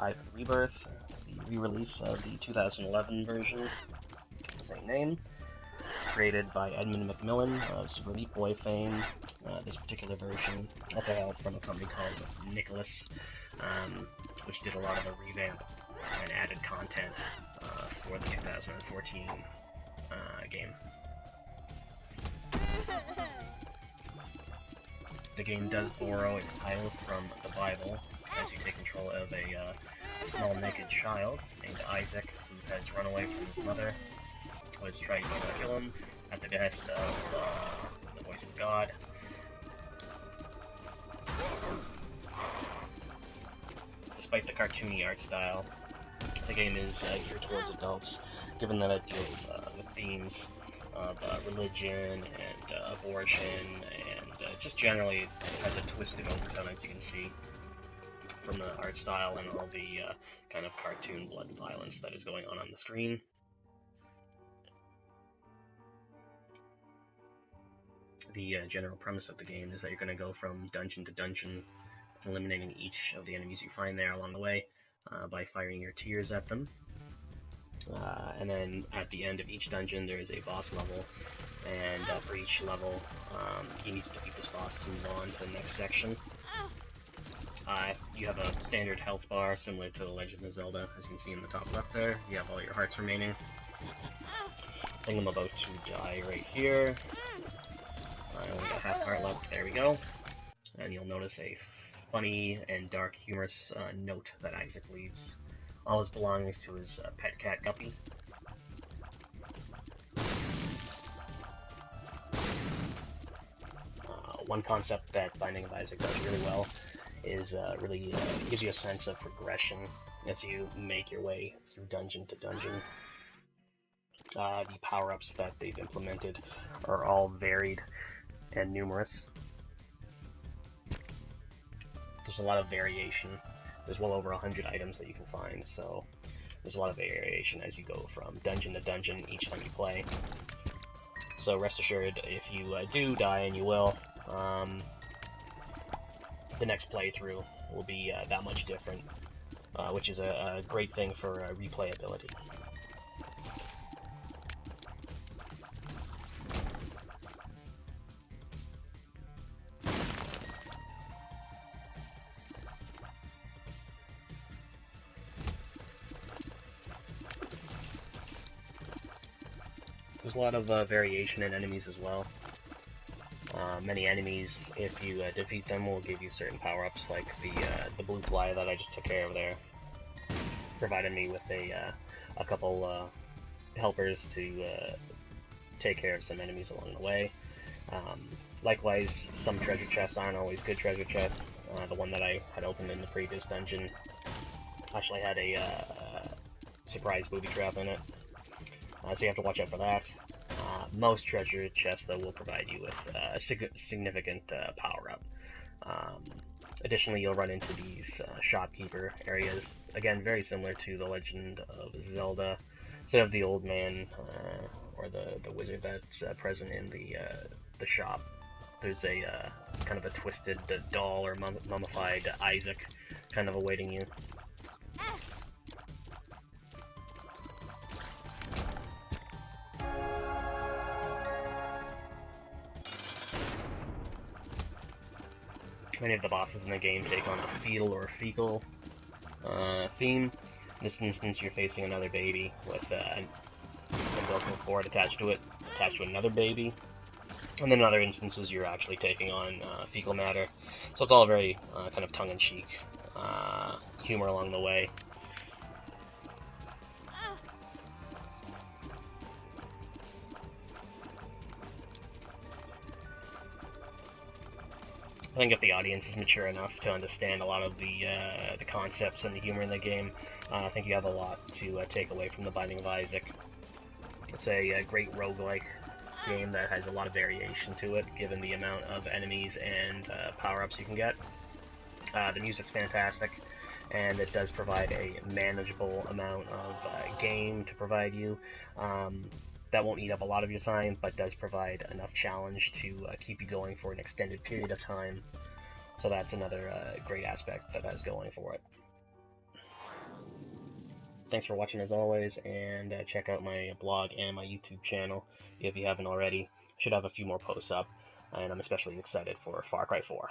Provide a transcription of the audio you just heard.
5 Rebirth, the re-release of the 2011 version of the same name, created by Edmund McMillan of Super Meat Boy fame. This particular version also hailed from a company called Nicholas, which did a lot of the revamp and added content for the 2014 game. The game does borrow its title from the Bible, as you take control of a small naked child named Isaac, who has run away from his mother, who is trying to kill him at the behest of the voice of God. Despite the cartoony art style, the game is geared towards adults, given that it deals with themes of religion and abortion, and just generally has a twisted overtone, as you can see from the art style and all the kind of cartoon blood violence that is going on the screen. The general premise of the game is that you're going to go from dungeon to dungeon, eliminating each of the enemies you find there along the way by firing your tears at them. And then at the end of each dungeon there is a boss level, and for each level you need to defeat this boss to move on to the next section. You have a standard health bar similar to The Legend of Zelda, as you can see in the top left there. You have all your hearts remaining. I think I'm about to die right here. I only got half heart left, there we go. And you'll notice a funny and dark humorous note that Isaac leaves. All his belongings to his pet cat Guppy. One concept that Binding of Isaac does really well is really gives you a sense of progression as you make your way through dungeon to dungeon. The power-ups that they've implemented are all varied and numerous. There's a lot of variation. There's well over 100 items that you can find, so there's a lot of variation as you go from dungeon to dungeon each time you play. So rest assured, if you do die, and you will, the next playthrough will be that much different, which is a great thing for replayability. There's a lot of variation in enemies as well. Many enemies, if you defeat them, will give you certain power-ups, like the blue fly that I just took care of there. Provided me with a couple helpers to take care of some enemies along the way. Likewise, some treasure chests aren't always good treasure chests. The one that I had opened in the previous dungeon actually had a surprise booby trap in it. So you have to watch out for that. Most treasure chests, though, will provide you with a significant power-up. Additionally, you'll run into these shopkeeper areas. Again, very similar to The Legend of Zelda. Instead of the old man or the wizard that's present in the shop, there's a kind of a twisted doll or mummified Isaac kind of awaiting you. Many of the bosses in the game take on a fetal or fecal theme. In this instance, you're facing another baby with an umbilical cord attached to another baby. And then in other instances, you're actually taking on fecal matter. So it's all very kind of tongue-in-cheek humor along the way. I think if the audience is mature enough to understand a lot of the concepts and the humor in the game, I think you have a lot to take away from the Binding of Isaac. It's a great roguelike game that has a lot of variation to it, given the amount of enemies and power-ups you can get. The music's fantastic, and it does provide a manageable amount of game to provide you. That won't eat up a lot of your time, but does provide enough challenge to keep you going for an extended period of time. So that's another great aspect that has going for it. thanks for watching as always, and check out my blog and my YouTube channel if you haven't already. I should have a few more posts up, and I'm especially excited for Far Cry 4.